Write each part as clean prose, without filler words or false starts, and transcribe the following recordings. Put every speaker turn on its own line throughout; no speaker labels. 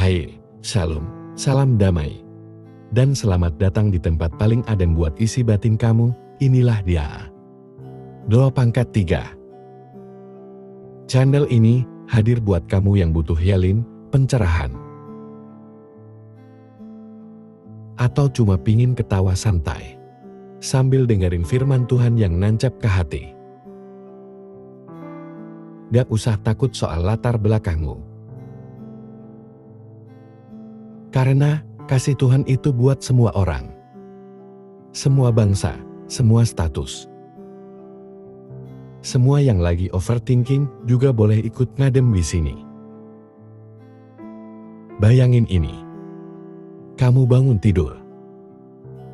Hai, Shalom, salam damai. Dan selamat datang di tempat paling adem buat isi batin kamu, inilah dia. Doa pangkat 3. Channel ini hadir buat kamu yang butuh healing, pencerahan. Atau cuma pingin ketawa santai sambil dengerin firman Tuhan yang nancap ke hati. Gak usah takut soal latar belakangmu. Karena kasih Tuhan itu buat semua orang. Semua bangsa, semua status. Semua yang lagi overthinking juga boleh ikut ngadem di sini. Bayangin ini. Kamu bangun tidur.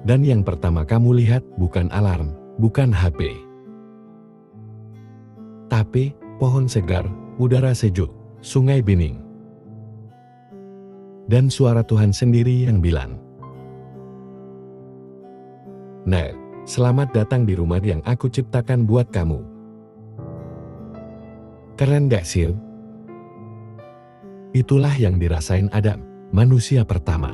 Dan yang pertama kamu lihat bukan alarm, bukan HP. Tapi pohon segar, udara sejuk, sungai bening. Dan suara Tuhan sendiri yang bilang, "Nah, selamat datang di rumah yang aku ciptakan buat kamu." Keren gak sih? Itulah yang dirasain Adam, manusia pertama.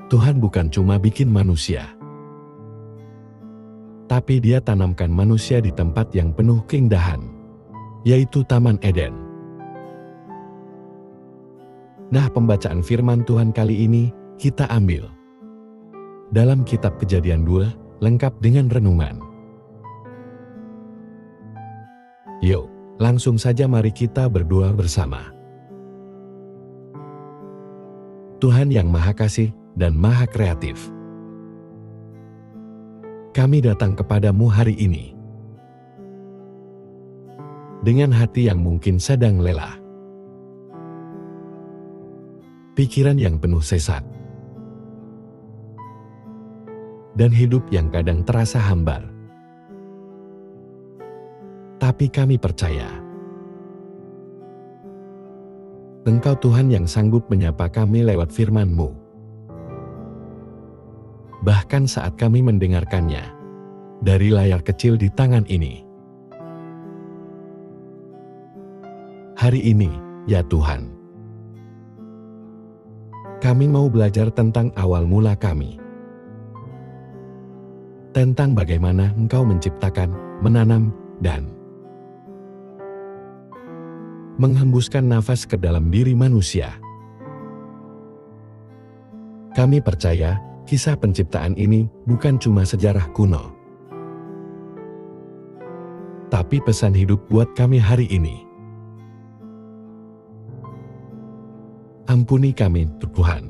Tuhan bukan cuma bikin manusia, tapi Dia tanamkan manusia di tempat yang penuh keindahan, yaitu Taman Eden. Nah, pembacaan firman Tuhan kali ini kita ambil dalam kitab Kejadian 2, lengkap dengan renungan. Yuk, langsung saja mari kita berdoa bersama. Tuhan yang Maha Kasih dan Maha Kreatif, kami datang kepadamu hari ini dengan hati yang mungkin sedang lelah, pikiran yang penuh sesak, dan hidup yang kadang terasa hambar. Tapi kami percaya, Engkau Tuhan yang sanggup menyapa kami lewat firman-Mu. Bahkan saat kami mendengarkannya dari layar kecil di tangan ini. Hari ini, ya Tuhan, kami mau belajar tentang awal mula kami. Tentang bagaimana Engkau menciptakan, menanam, dan menghembuskan nafas ke dalam diri manusia. Kami percaya kisah penciptaan ini bukan cuma sejarah kuno, tapi pesan hidup buat kami hari ini. Ampuni kami, Tuhan.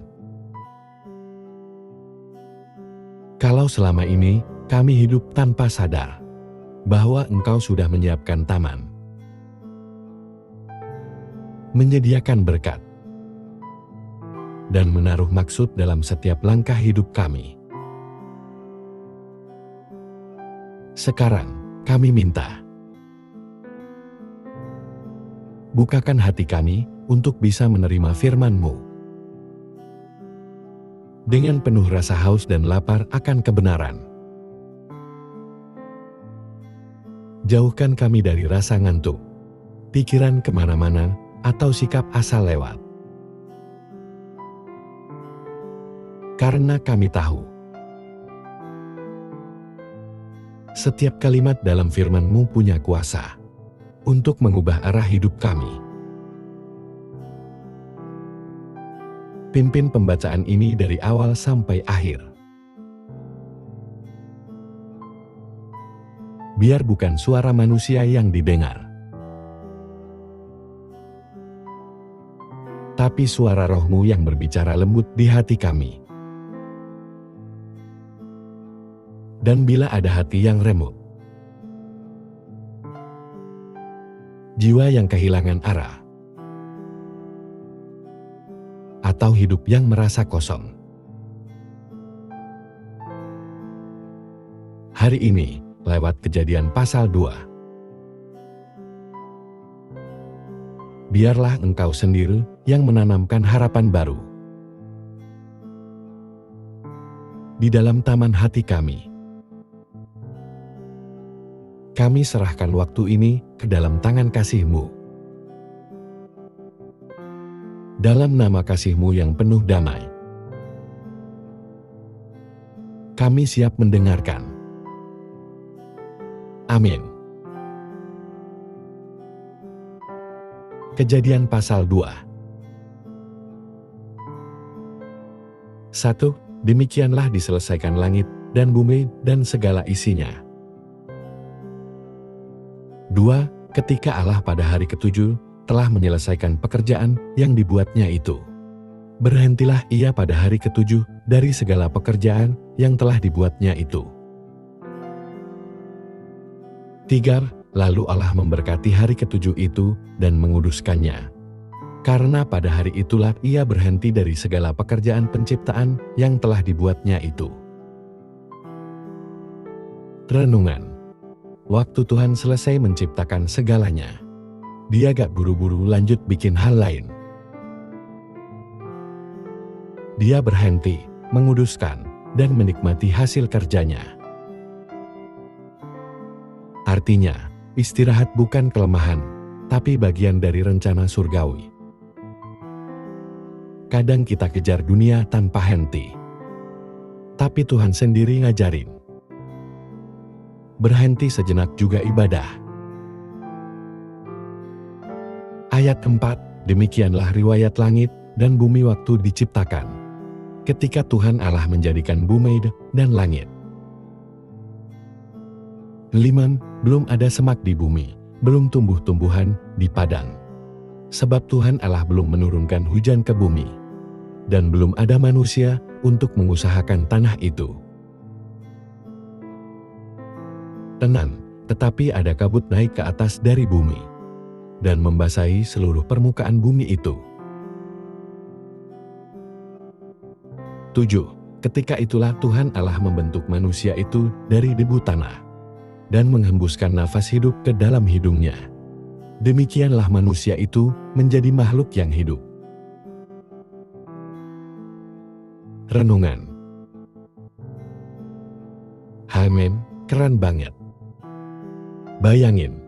Kalau selama ini kami hidup tanpa sadar bahwa Engkau sudah menyiapkan taman, menyediakan berkat, dan menaruh maksud dalam setiap langkah hidup kami. Sekarang kami minta, bukakan hati kami untuk bisa menerima firman-Mu dengan penuh rasa haus dan lapar akan kebenaran. Jauhkan kami dari rasa ngantuk, pikiran kemana-mana, atau sikap asal lewat. Karena kami tahu, setiap kalimat dalam firman-Mu punya kuasa untuk mengubah arah hidup kami. Pimpin pembacaan ini dari awal sampai akhir. Biar bukan suara manusia yang didengar, tapi suara Roh-Mu yang berbicara lembut di hati kami. Dan bila ada hati yang remuk, jiwa yang kehilangan arah, atau hidup yang merasa kosong, hari ini lewat Kejadian pasal 2, biarlah Engkau sendiri yang menanamkan harapan baru di dalam taman hati kami. Kami serahkan waktu ini ke dalam tangan kasih-Mu. dalam nama kasih-Mu yang penuh damai. Kami siap mendengarkan. Amin. Kejadian pasal 2. 1. Demikianlah diselesaikan langit dan bumi dan segala isinya. 2. Ketika Allah pada hari ketujuh telah menyelesaikan pekerjaan yang dibuatnya itu, berhentilah ia pada hari ketujuh dari segala pekerjaan yang telah dibuatnya itu. 3. Lalu Allah memberkati hari ketujuh itu dan menguduskannya, karena pada hari itulah ia berhenti dari segala pekerjaan penciptaan yang telah dibuatnya itu. Renungan. Waktu Tuhan selesai menciptakan segalanya, Dia gak buru-buru lanjut bikin hal lain. Dia berhenti, menguduskan, dan menikmati hasil kerjanya. Artinya, istirahat bukan kelemahan, tapi bagian dari rencana surgawi. Kadang kita kejar dunia tanpa henti, tapi Tuhan sendiri ngajarin. Berhenti sejenak juga ibadah. Ayat 4, demikianlah riwayat langit dan bumi waktu diciptakan, ketika Tuhan Allah menjadikan bumi dan langit. 5. Belum ada semak di bumi, belum tumbuh-tumbuhan di padang. Sebab Tuhan Allah belum menurunkan hujan ke bumi, dan belum ada manusia untuk mengusahakan tanah itu. Tenan, tetapi ada kabut naik ke atas dari bumi, dan membasahi seluruh permukaan bumi itu. 7. Ketika itulah Tuhan Allah membentuk manusia itu dari debu tanah, dan menghembuskan nafas hidup ke dalam hidungnya. Demikianlah manusia itu menjadi makhluk yang hidup. Renungan. Amin, keren banget. Bayangin,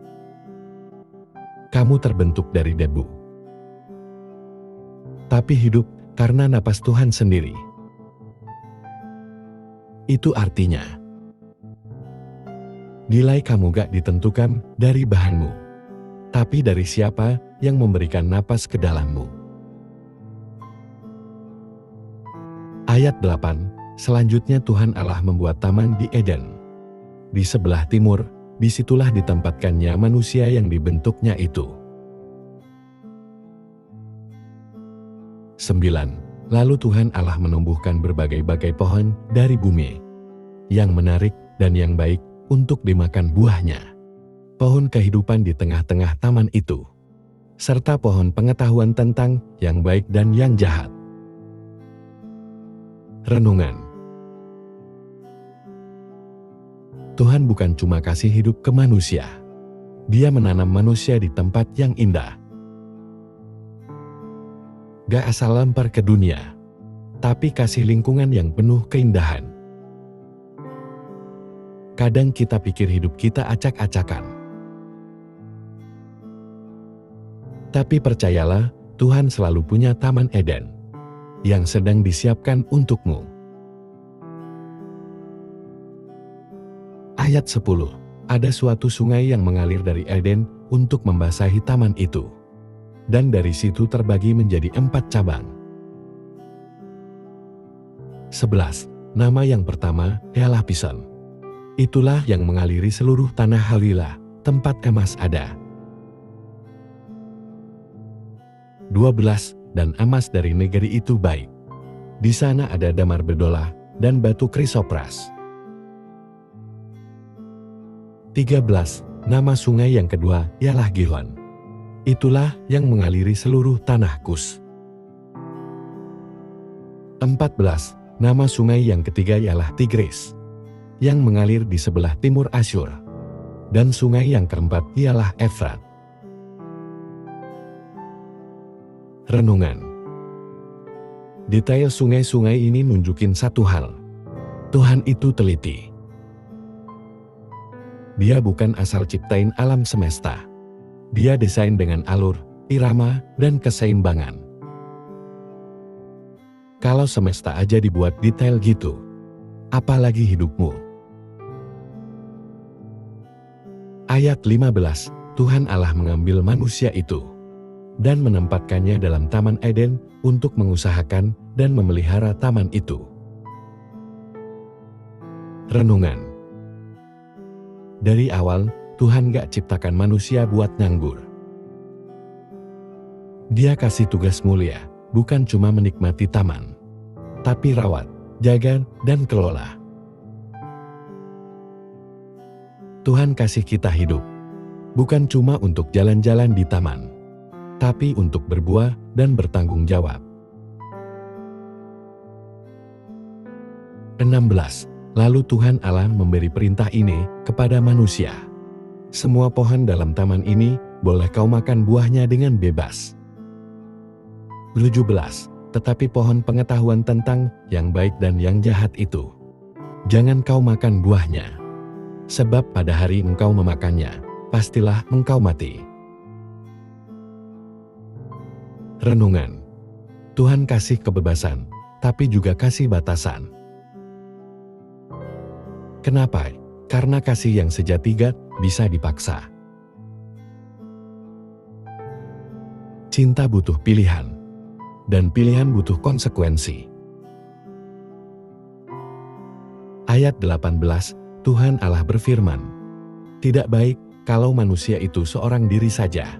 kamu terbentuk dari debu, tapi hidup karena napas Tuhan sendiri. Itu artinya, nilai kamu gak ditentukan dari bahanmu, tapi dari siapa yang memberikan napas ke dalammu. Ayat 8, selanjutnya Tuhan Allah membuat taman di Eden. Di sebelah timur, disitulah ditempatkannya manusia yang dibentuknya itu. 9. Lalu Tuhan Allah menumbuhkan berbagai-bagai pohon dari bumi, yang menarik dan yang baik untuk dimakan buahnya. Pohon kehidupan di tengah-tengah taman itu, serta pohon pengetahuan tentang yang baik dan yang jahat. Renungan. Tuhan bukan cuma kasih hidup ke manusia, Dia menanam manusia di tempat yang indah. Gak asal lempar ke dunia, tapi kasih lingkungan yang penuh keindahan. Kadang kita pikir hidup kita acak-acakan, tapi percayalah, Tuhan selalu punya Taman Eden yang sedang disiapkan untukmu. Ayat 10, ada suatu sungai yang mengalir dari Eden untuk membasahi taman itu, dan dari situ terbagi menjadi 4 cabang. 11. Nama yang pertama ialah Pison. Itulah yang mengaliri seluruh tanah Hawilah, tempat emas ada. 12. Dan emas dari negeri itu baik. Di sana ada damar bedola dan batu krisopras. 13. Nama sungai yang kedua ialah Gihon. Itulah yang mengaliri seluruh tanah Kus. 14. Nama sungai yang ketiga ialah Tigris, yang mengalir di sebelah timur Asyur. Dan sungai yang keempat ialah Efrat. Renungan. Detail sungai-sungai ini nunjukin satu hal. Tuhan itu teliti. Dia bukan asal ciptain alam semesta. Dia desain dengan alur, irama, dan keseimbangan. Kalau semesta aja dibuat detail gitu, apalagi hidupmu. Ayat 15, Tuhan Allah mengambil manusia itu dan menempatkannya dalam Taman Eden untuk mengusahakan dan memelihara taman itu. Renungan. Dari awal, Tuhan gak ciptakan manusia buat nganggur. Dia kasih tugas mulia, bukan cuma menikmati taman, tapi rawat, jaga, dan kelola. Tuhan kasih kita hidup, bukan cuma untuk jalan-jalan di taman, tapi untuk berbuah dan bertanggung jawab. 16. Lalu Tuhan Allah memberi perintah ini kepada manusia. Semua pohon dalam taman ini boleh kau makan buahnya dengan bebas. 17. Tetapi pohon pengetahuan tentang yang baik dan yang jahat itu, jangan kau makan buahnya. Sebab pada hari engkau memakannya, pastilah engkau mati. Renungan. Tuhan kasih kebebasan, tapi juga kasih batasan. Kenapa? Karena kasih yang sejati gak bisa dipaksa. Cinta butuh pilihan, dan pilihan butuh konsekuensi. Ayat 18, Tuhan Allah berfirman, "Tidak baik kalau manusia itu seorang diri saja.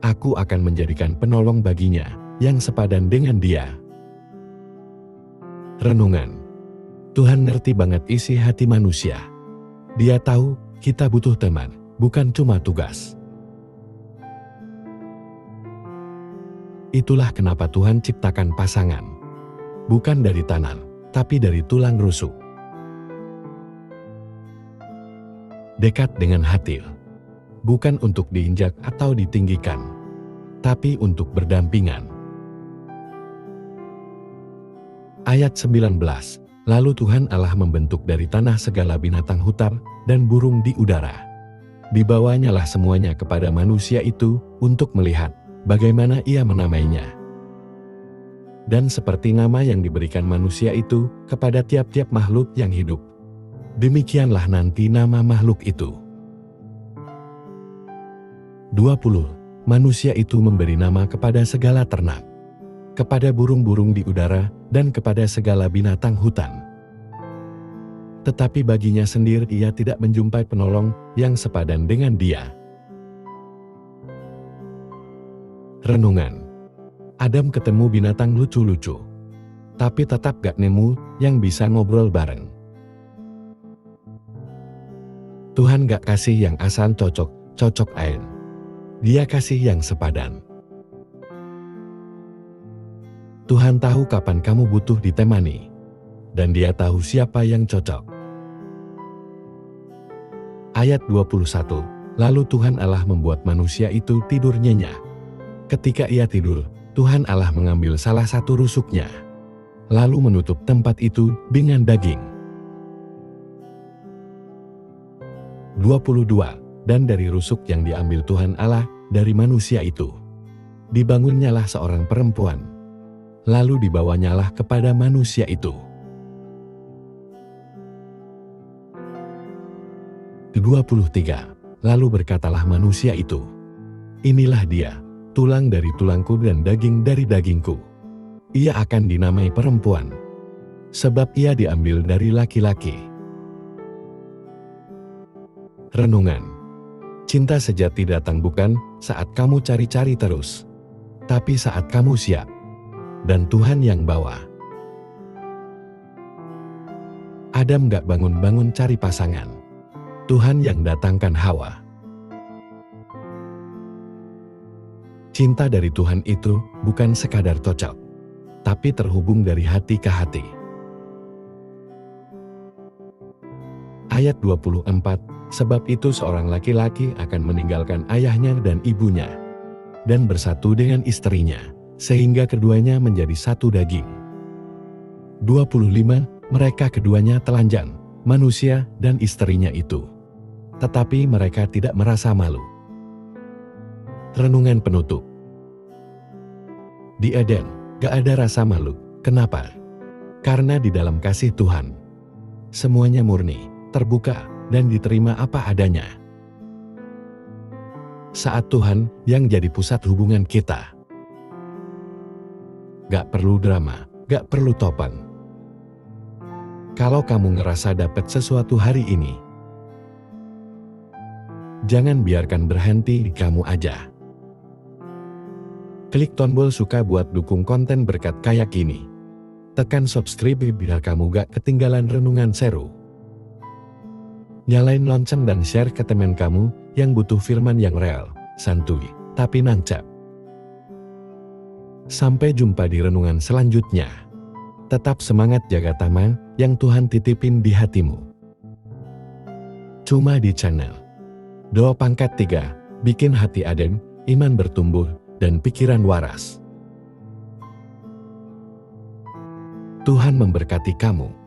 Aku akan menjadikan penolong baginya yang sepadan dengan dia." Renungan. Tuhan ngerti banget isi hati manusia. Dia tahu kita butuh teman, bukan cuma tugas. Itulah kenapa Tuhan ciptakan pasangan. Bukan dari tanah, tapi dari tulang rusuk. Dekat dengan hati. Bukan untuk diinjak atau ditinggikan, tapi untuk berdampingan. Ayat 19. Lalu Tuhan Allah membentuk dari tanah segala binatang hutan dan burung di udara. Dibawanyalah semuanya kepada manusia itu untuk melihat bagaimana ia menamainya. Dan seperti nama yang diberikan manusia itu kepada tiap-tiap makhluk yang hidup, demikianlah nanti nama makhluk itu. 20. Manusia itu memberi nama kepada segala ternak, kepada burung-burung di udara, dan kepada segala binatang hutan. Tetapi baginya sendiri ia tidak menjumpai penolong yang sepadan dengan dia. Renungan. Adam ketemu binatang lucu-lucu, tapi tetap gak nemu yang bisa ngobrol bareng. Tuhan gak kasih yang asal cocok ain. Dia kasih yang sepadan. Tuhan tahu kapan kamu butuh ditemani, dan Dia tahu siapa yang cocok. Ayat 21, lalu Tuhan Allah membuat manusia itu tidur nyenyak. Ketika ia tidur, Tuhan Allah mengambil salah satu rusuknya, lalu menutup tempat itu dengan daging. 22, dan dari rusuk yang diambil Tuhan Allah dari manusia itu, dibangunnyalah seorang perempuan, lalu dibawanyalah kepada manusia itu. 23, lalu berkatalah manusia itu, "Inilah dia, tulang dari tulangku dan daging dari dagingku. Ia akan dinamai perempuan, sebab ia diambil dari laki-laki." Renungan. Cinta sejati datang bukan saat kamu cari-cari terus, tapi saat kamu siap, dan Tuhan yang bawa. Adam gak bangun-bangun cari pasangan, Tuhan yang datangkan Hawa. Cinta dari Tuhan itu bukan sekadar cocok, tapi terhubung dari hati ke hati. Ayat 24, sebab itu seorang laki-laki akan meninggalkan ayahnya dan ibunya, dan bersatu dengan istrinya, sehingga keduanya menjadi satu daging. 25, mereka keduanya telanjang, manusia dan istrinya itu. Tetapi mereka tidak merasa malu. Renungan penutup. Di Eden, gak ada rasa malu, Kenapa? Karena di dalam kasih Tuhan, semuanya murni, terbuka, dan diterima apa adanya. Saat Tuhan yang jadi pusat hubungan kita. Gak perlu drama, gak perlu topan. Kalau kamu ngerasa dapat sesuatu hari ini, jangan biarkan berhenti di kamu aja. Klik tombol suka buat dukung konten berkat kayak gini. Tekan subscribe biar kamu gak ketinggalan renungan seru. Nyalain lonceng dan share ke teman kamu yang butuh firman yang real, santuy, tapi nancap. Sampai jumpa di renungan selanjutnya. Tetap semangat jaga taman yang Tuhan titipin di hatimu. Cuma di channel Doa Pangkat 3, bikin hati adem, iman bertumbuh, dan pikiran waras. Tuhan memberkati kamu.